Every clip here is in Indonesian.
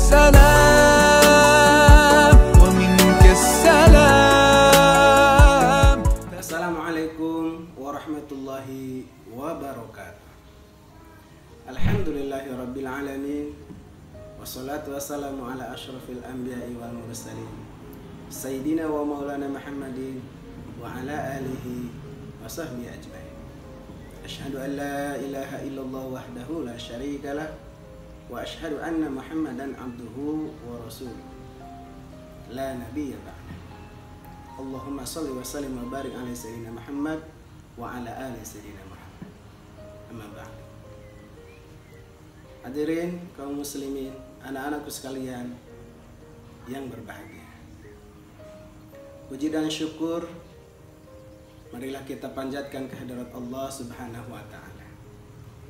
السلام ومنك السلام. Assalamualaikum warahmatullahi wabarakatuh. Alhamdulillahi rabbil alamin. Wassalatu wassalamu ala ashrafil anbiya'i wal mursalin Sayyidina wa maulana Muhammadin wa ala alihi wa sahbihi ajma'in. Asyhadu an la ilaha illallah wahdahu la syarika lah wa asyhadu anna Muhammadan abduhu wa rasuluh la nabiyya ba'da. Allahumma salli wa sallim wa barik ala sayyidina Muhammad wa ala ali sayyidina Muhammad. Amma ba'd. Hadirin kaum muslimin, anak-anakku sekalian yang berbahagia. Puji dan syukur marilah kita panjatkan kehadirat Allah Subhanahu wa taala,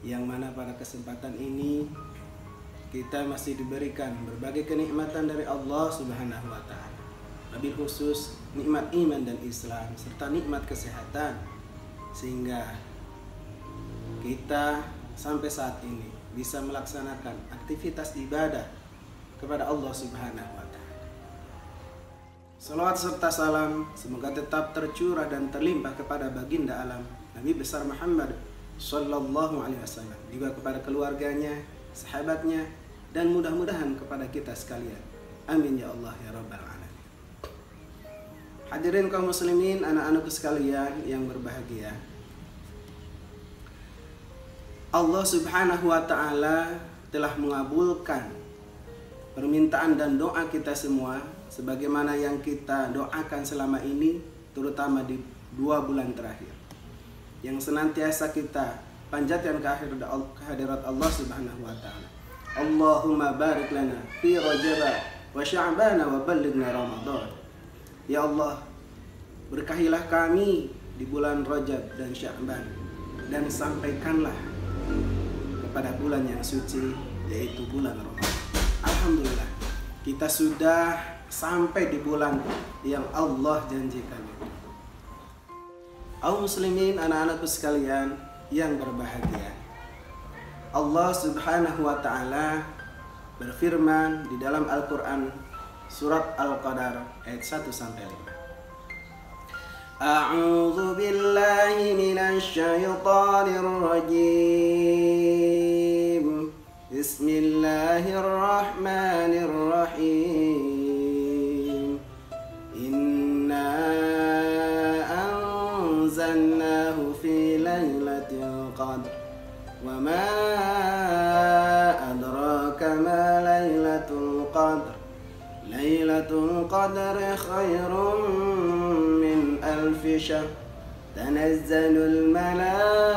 yang mana pada kesempatan ini kita masih diberikan berbagai kenikmatan dari Allah Subhanahu wa taala. Wabil khusus nikmat iman dan Islam serta nikmat kesehatan, sehingga kita sampai saat ini bisa melaksanakan aktivitas ibadah kepada Allah Subhanahu wa taala. Salawat serta salam semoga tetap tercurah dan terlimpah kepada baginda alam Nabi besar Muhammad sallallahu alaihi wasallam, juga kepada keluarganya, sahabatnya, dan mudah-mudahan kepada kita sekalian. Amin ya Allah ya rabbal alamin. Hadirin kaum muslimin, anak-anakku sekalian yang berbahagia, Allah Subhanahu wa taala telah mengabulkan permintaan dan doa kita semua sebagaimana yang kita doakan selama ini, terutama di 2 bulan terakhir, yang senantiasa kita panjatkan kehadirat Allah Subhanahu wa taala. Allahumma barik lana fi Rajab wa Sya'ban wa ballighna Ramadan. Ya Allah, berkahilah kami di bulan Rajab dan Sya'ban, dan sampaikanlah kepada bulan yang suci, yaitu bulan Ramadan. Alhamdulillah, kita sudah sampai di bulan yang Allah janjikan. Kaum muslimin, anak-anakku sekalian yang berbahagia, Allah Subhanahu wa taala berfirman di dalam Al-Qur'an surat Al-Qadar ayat 1 sampai 5. A'udzu billahi minasy syaithanir rajim. Bismillahirrahmanirrahim. Inna anzalnahu fi lailatul qadr. Wa ma adraka ma lailatul qadr. Lailatul qadri khairum min alfi syahr. Tanazzalul malaikatu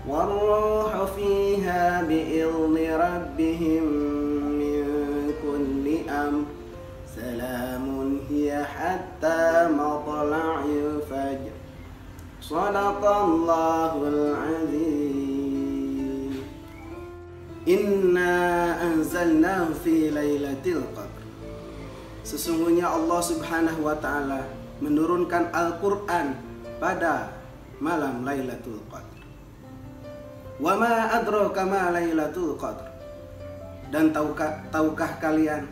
والروح فيها بإذن ربهم من كل أمر سلام هي حتى مطلع الفجر صدق الله العظيم. Inna anzalnahu fi lailatul qadr. Sesungguhnya Allah Subhanahu wa taala menurunkan Al-Qur'an pada malam Lailatul Qadr. Wa ma adraka ma Lailatul Qadr. Dan tahukah kalian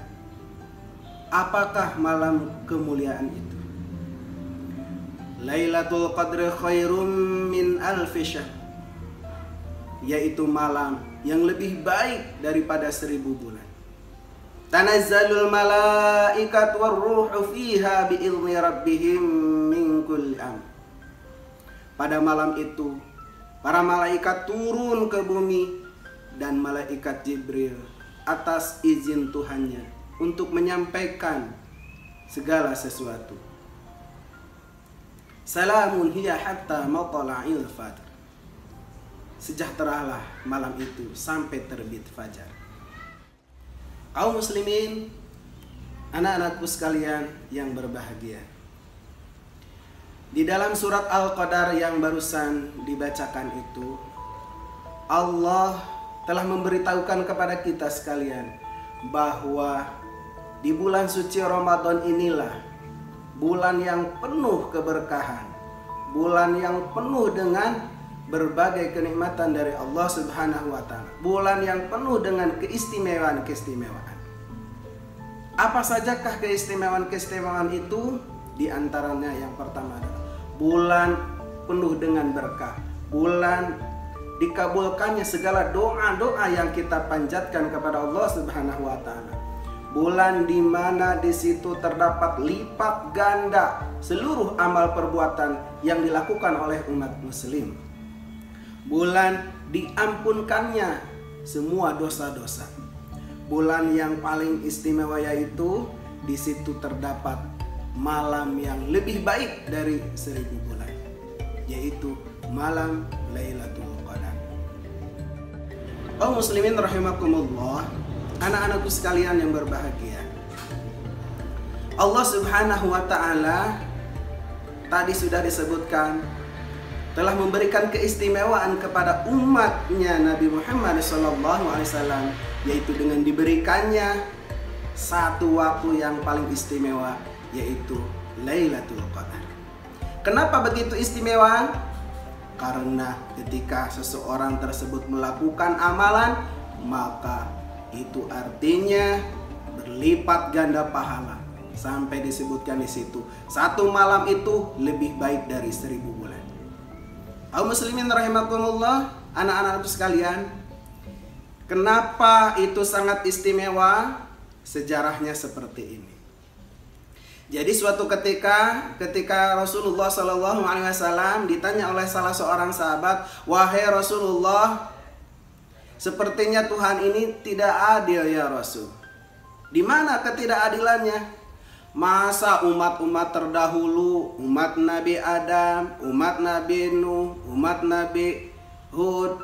apakah malam kemuliaan itu? Lailatul Qadr khairum min alfi syahr, yaitu malam yang lebih baik daripada 1000 bulan. Tanazzalul malaikat warruhu fiha bi'izni rabbihim min kulli amr. Pada malam itu para malaikat turun ke bumi dan malaikat Jibril atas izin Tuhannya untuk menyampaikan segala sesuatu. Salamun hiya hatta matla'il fajr. Sejahteralah malam itu sampai terbit fajar. Kaum muslimin, anak-anakku sekalian yang berbahagia, di dalam surat Al-Qadar yang barusan dibacakan itu, Allah telah memberitahukan kepada kita sekalian bahwa di bulan suci Ramadan inilah bulan yang penuh keberkahan, bulan yang penuh dengan berbagai kenikmatan dari Allah Subhanahu wa taala. Bulan yang penuh dengan keistimewaan-keistimewaan. Apa sajakah keistimewaan-keistimewaan itu? Di antaranya yang pertama adalah bulan penuh dengan berkah. Bulan dikabulkannya segala doa-doa yang kita panjatkan kepada Allah Subhanahu wa taala. Bulan di mana di situ terdapat lipat ganda seluruh amal perbuatan yang dilakukan oleh umat muslim. Bulan diampunkannya semua dosa-dosa. Bulan yang paling istimewa yaitu di situ terdapat malam yang lebih baik dari 1000 bulan, yaitu malam Lailatul Qadar. Kaum muslimin rahimakumullah, anak-anakku sekalian yang berbahagia. Allah Subhanahu wa taala tadi sudah disebutkan telah memberikan keistimewaan kepada umatnya Nabi Muhammad SAW, yaitu dengan diberikannya satu waktu yang paling istimewa, yaitu Lailatul Qadar. Kenapa begitu istimewa? Karena ketika seseorang tersebut melakukan amalan, maka itu artinya berlipat ganda pahala. Sampai disebutkan di situ, satu malam itu lebih baik dari 1000 bulan. Kaum muslimin rahimakumullah, anak-anakku sekalian, kenapa itu sangat istimewa? Sejarahnya seperti ini. Jadi suatu ketika Rasulullah SAW ditanya oleh salah seorang sahabat, "Wahai Rasulullah, sepertinya Tuhan ini tidak adil ya Rasul. Di mana ketidakadilannya? Masa umat-umat terdahulu, umat Nabi Adam, umat Nabi Nuh, umat Nabi Hud,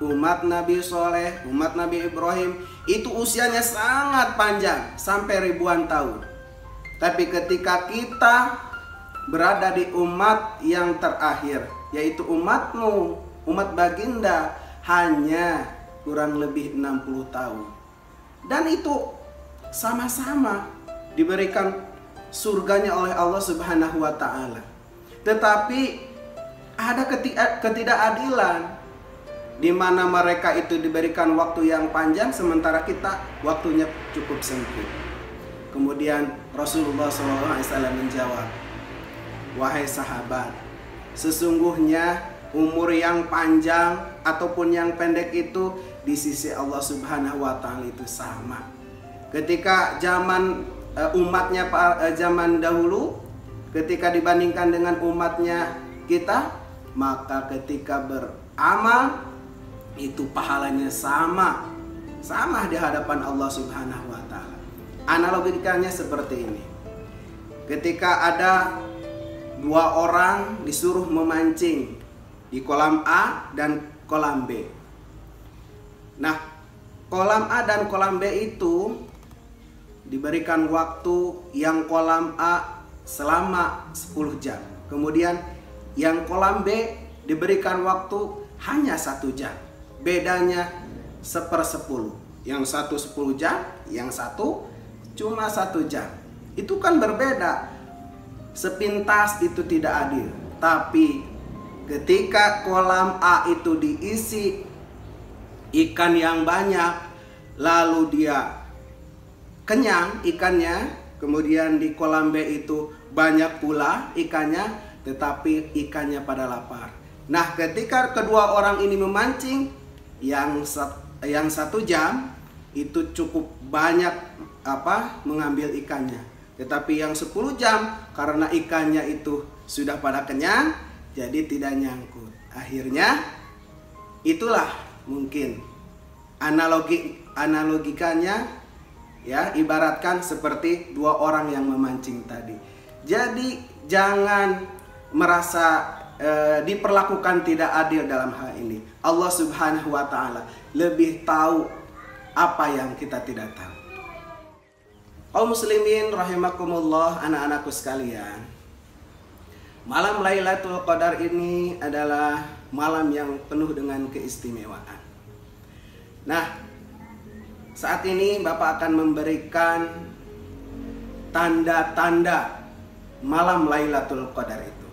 umat Nabi Soleh, umat Nabi Ibrahim, itu usianya sangat panjang, sampai ribuan tahun. Tapi ketika kita berada di umat yang terakhir, yaitu umat Nuh, umat baginda, hanya kurang lebih 60 tahun. Dan itu sama-sama diberikan surganya oleh Allah Subhanahu wa taala. Tetapi ada ketidakadilan di mana mereka itu diberikan waktu yang panjang sementara kita waktunya cukup sempit. Kemudian Rasulullah SAW menjawab, "Wahai sahabat, sesungguhnya umur yang panjang ataupun yang pendek itu di sisi Allah Subhanahu wa taala itu sama. Ketika zaman umatnya zaman dahulu, ketika dibandingkan dengan umatnya kita, maka ketika beramal itu pahalanya sama di hadapan Allah Subhanahu wa taala. Analogikannya seperti ini. Ketika ada dua orang disuruh memancing di kolam A dan kolam B. Nah, kolam A dan kolam B itu diberikan waktu yang kolam A selama 10 jam. Kemudian yang kolam B diberikan waktu hanya 1 jam. Bedanya 1/10. Yang satu 10 jam, yang satu cuma 1 jam. Itu kan berbeda. Sepintas itu tidak adil. Tapi ketika kolam A itu diisi ikan yang banyak, lalu dia kenyang ikannya, kemudian di kolam B itu banyak pula ikannya, tetapi ikannya pada lapar. Nah, ketika kedua orang ini memancing, yang 1 jam itu cukup banyak mengambil ikannya, tetapi yang 10 jam karena ikannya itu sudah pada kenyang, jadi tidak nyangkut. Akhirnya itulah mungkin analogikannya, ya, ibaratkan seperti dua orang yang memancing tadi. Jadi jangan merasa diperlakukan tidak adil dalam hal ini. Allah Subhanahu wa taala lebih tahu apa yang kita tidak tahu. Kaum muslimin rahimakumullah, anak-anakku sekalian, malam Lailatul Qadar ini adalah malam yang penuh dengan keistimewaan. Nah, saat ini Bapak akan memberikan tanda-tanda malam Lailatul Qadar itu.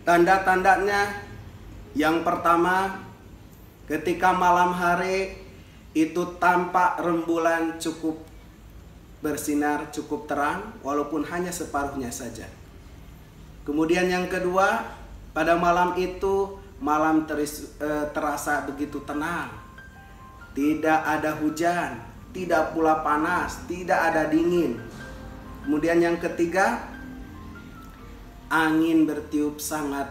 Tanda-tandanya Yang pertama, ketika malam hari itu tampak rembulan cukup bersinar, cukup terang, walaupun hanya separuhnya saja. Kemudian yang kedua, pada malam itu malam terasa begitu tenang. Tidak ada hujan, tidak pula panas, tidak ada dingin. Kemudian yang ketiga, angin bertiup sangat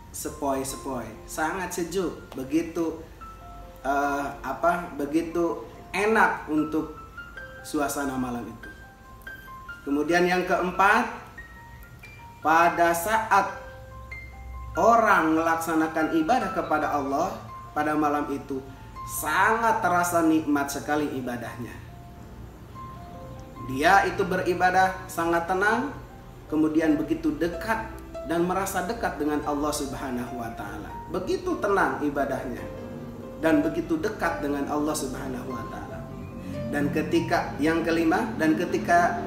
sepoi-sepoi, sangat sejuk, begitu begitu enak untuk suasana malam itu. Kemudian yang keempat, pada saat orang melaksanakan ibadah kepada Allah pada malam itu, sangat terasa nikmat sekali ibadahnya. Dia itu beribadah sangat tenang, kemudian begitu dekat dan merasa dekat dengan Allah Subhanahu wa taala. Begitu tenang ibadahnya dan begitu dekat dengan Allah Subhanahu wa taala. Dan ketika yang kelima, dan ketika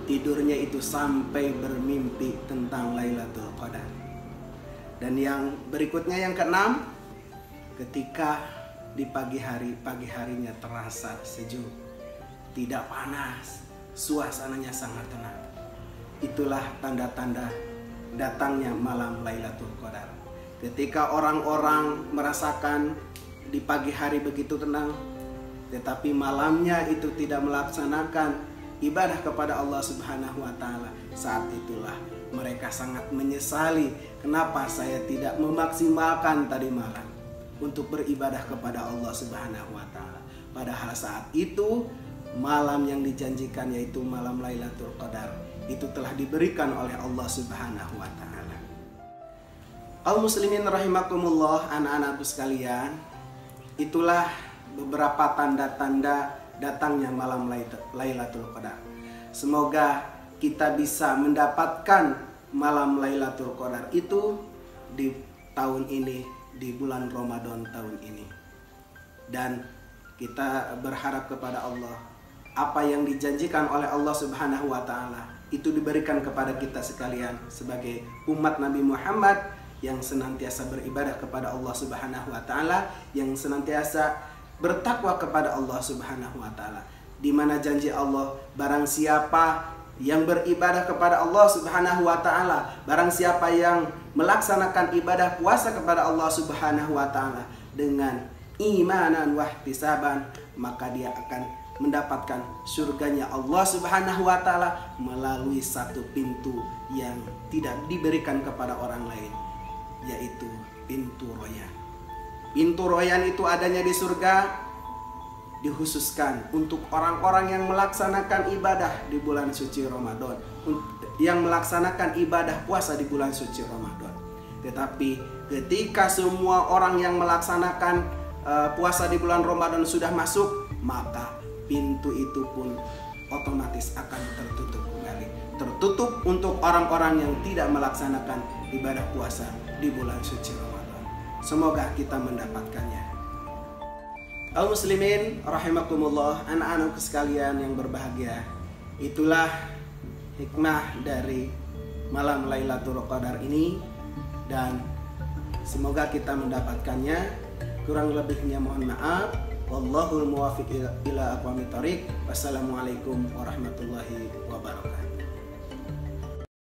tidurnya itu sampai bermimpi tentang Lailatul Qadar. Dan yang berikutnya yang keenam, ketika di pagi harinya terasa sejuk, tidak panas, suasananya sangat tenang. Itulah tanda-tanda datangnya malam Lailatul Qadar. Ketika orang-orang merasakan di pagi hari begitu tenang, tetapi malamnya itu tidak melaksanakan ibadah kepada Allah Subhanahu wa taala, saat itulah mereka sangat menyesali, kenapa saya tidak memaksimalkan tadi malam untuk beribadah kepada Allah Subhanahu wa taala. Padahal saat itu malam yang dijanjikan, yaitu malam Lailatul Qadar, itu telah diberikan oleh Allah Subhanahu wa taala. Kaum muslimin rahimakumullah, anak-anakku sekalian, itulah beberapa tanda-tanda datangnya malam Lailatul Qadar. Semoga kita bisa mendapatkan malam Lailatul Qadar itu di tahun ini, di bulan Ramadan tahun ini. Dan kita berharap kepada Allah, apa yang dijanjikan oleh Allah Subhanahu wa taala itu diberikan kepada kita sekalian sebagai umat Nabi Muhammad yang senantiasa beribadah kepada Allah Subhanahu wa taala, yang senantiasa bertakwa kepada Allah Subhanahu wa taala. Di mana janji Allah, barang siapa yang beribadah kepada Allah Subhanahu wa taala, barang siapa yang melaksanakan ibadah puasa kepada Allah Subhanahu wa taala dengan imanan wa ihtisaban, maka dia akan mendapatkan surganya Allah Subhanahu wa taala melalui satu pintu yang tidak diberikan kepada orang lain, yaitu pintu royan. Pintu royan itu adanya di surga, dikhususkan untuk orang-orang yang melaksanakan ibadah di bulan suci Ramadan, yang melaksanakan ibadah puasa di bulan suci Ramadan. Tetapi ketika semua orang yang melaksanakan puasa di bulan Ramadan sudah masuk, maka pintu itu pun otomatis akan tertutup kembali. Tertutup untuk orang-orang yang tidak melaksanakan ibadah puasa di bulan suci Ramadan. Semoga kita mendapatkannya. Kaum muslimin rahimakumullah, anak-anakku sekalian yang berbahagia, itulah hikmah dari malam Lailatul Qadar ini, dan semoga kita mendapatkannya. Kurang lebihnya mohon maaf. Wallahul muwaffiq ila aqwamit thoriq. Wassalamualaikum warahmatullahi wabarakatuh.